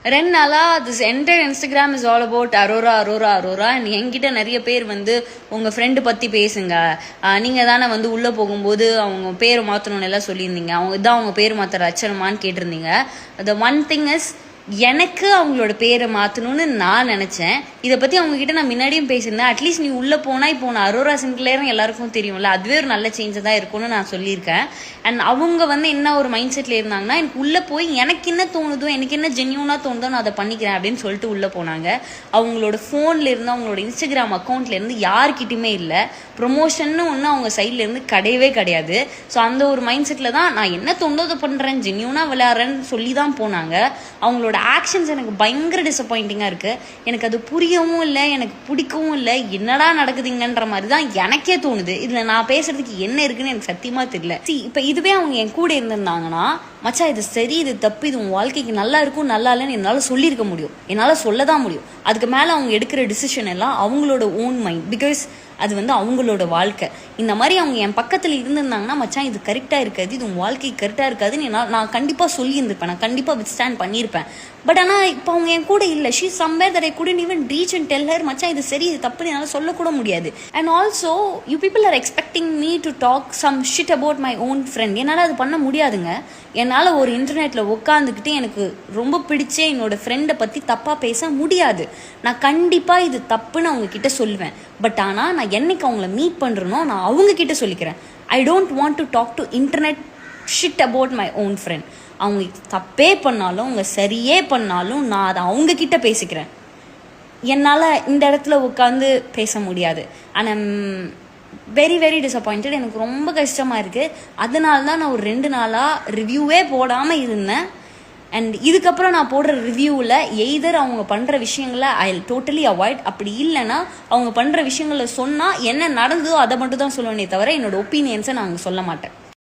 2 நாளா this entire Instagram is all about Arora Arora Arora. And என்கிட்ட நிறைய பேர் வந்து உங்கள் ஃப்ரெண்டு பற்றி பேசுங்க, நீங்கள் தானே வந்து உள்ளே போகும்போது அவங்க பேரை மாற்றணும்னு எல்லாம் சொல்லியிருந்தீங்க, அவங்க இதான் அவங்க பேர் மாற்றுற அச்சனமான்னு கேட்டிருந்தீங்க. த ஒன் திங் இஸ், எனக்கு அவங்களோட பேரை மாற்றணும்னு நான் நினச்சேன். இதை பற்றி அவங்கக்கிட்ட நான் முன்னாடியும் பேசியிருந்தேன். அட்லீஸ்ட் நீ உள்ளே போனால் இப்போ நான் அரோரா சின்க்ளேர்னு எல்லாருக்கும் தெரியும்ல, அதுவே ஒரு நல்ல சேஞ்சை தான் இருக்கும்னு நான் சொல்லியிருக்கேன். அண்ட் அவங்க வந்து என்ன ஒரு மைண்ட் செட்டில் இருந்தாங்கன்னா, எனக்கு உள்ளே போய் எனக்கு என்ன தோணுதோ, எனக்கு என்ன ஜென்யூனாக தோணுதோ நான் அதை பண்ணிக்கிறேன் அப்படின்னு சொல்லிட்டு உள்ளே போனாங்க. அவங்களோட ஃபோன்லேருந்து, அவங்களோட இன்ஸ்டாகிராம் அக்கௌண்ட்லேருந்து யார்கிட்டையுமே இல்லை, ப்ரொமோஷன்னு ஒன்று அவங்க சைட்லேருந்து கிடையவே கிடையாது. ஸோ அந்த ஒரு மைண்ட் செட்டில் தான் நான் என்ன தோணுதோ அதை பண்ணுறேன், ஜென்யூனாக விளையாடுறேன்னு சொல்லி தான் போனாங்க. அவங்களோட ஆக்ஷன்ஸ் எனக்கு பயங்கர டிசப்பாயிண்டிங்காக இருக்குது. எனக்கு அது புரியவும் இல்லை, எனக்கு பிடிக்கவும் இல்லை. என்னடா நடக்குதுங்கன்ற மாதிரி தான் எனக்கே தோணுது. இதில் நான் பேசுறதுக்கு என்ன இருக்குன்னு எனக்கு சத்தியமாக தெரியல. இப்போ இதுவே அவங்க என் கூட இருந்திருந்தாங்கன்னா, மச்சா இது சரி, இது தப்பு, இது உன் வாழ்க்கைக்கு நல்லா இருக்கும் நல்லா இல்லைன்னு என்னால் சொல்லியிருக்க முடியும், என்னால் சொல்ல தான் முடியும். அதுக்கு மேலே அவங்க எடுக்கிற டிசிஷன் எல்லாம் அவங்களோட ஓன் மைண்ட், பிகாஸ் அது வந்து அவங்களோட வாழ்க்கை. இந்த மாதிரி அவங்க என் பக்கத்தில் இருந்திருந்தாங்கன்னா, மச்சான் இது கரெக்டாக இருக்காது, இது உன் வாழ்க்கைக்கு கரெக்டாக இருக்காதுன்னு நான் கண்டிப்பாக சொல்லியிருந்திருப்பேன், நான் கண்டிப்பாக வித்ஸ்டாண்ட் பண்ணியிருப்பேன். பட் ஆனால் இப்போ அவங்க என் கூட இல்லை. She somewhere that I couldn't even reach and tell her, மச்சான் இது சரி இது தப்புன்னு என்னால் சொல்லக்கூட முடியாது. And also you people are expecting me to talk some shit about my own friend. என்னால் அது பண்ண முடியாதுங்க. என்னால் ஒரு இன்டர்நெட்டில் உட்காந்துக்கிட்டு எனக்கு ரொம்ப பிடிச்ச என்னோடய ஃப்ரெண்டை பற்றி தப்பாக பேச முடியாது. நான் கண்டிப்பாக இது தப்புன்னு அவங்க கிட்ட சொல்லுவேன். பட் ஆனால் நான் என்னைக்கு அவங்கள மீட் பண்ணுறனோ நான் அவங்கக்கிட்ட சொல்லிக்கிறேன். I don't want to talk to internet shit about my own friend. அவங்க தப்பே பண்ணாலும், அவங்க சரியே பண்ணாலும் நான் அதை அவங்கக்கிட்ட பேசிக்கிறேன். என்னால் இந்த இடத்துல உட்காந்து பேச முடியாது. And I'm very very disappointed. எனக்கு ரொம்ப கஷ்டமாக இருக்குது. அதனால தான் நான் ஒரு 2 நாளாக ரிவ்யூவே போடாமல் இருந்தேன். அண்ட் இதுக்கப்புறம் நான் போடுற ரிவ்யூவில் எய்தர் அவங்க பண்ணுற விஷயங்களை ஐ டோட்டலி அவாய்ட், அப்படி இல்லைன்னா அவங்க பண்ணுற விஷயங்களை சொன்னால் என்ன நடந்ததோ அதை மட்டும் தான் சொல்லுவேனே தவிர என்னோட ஒப்பீனியன்ஸை நான் அங்கே சொல்ல மாட்டேன்.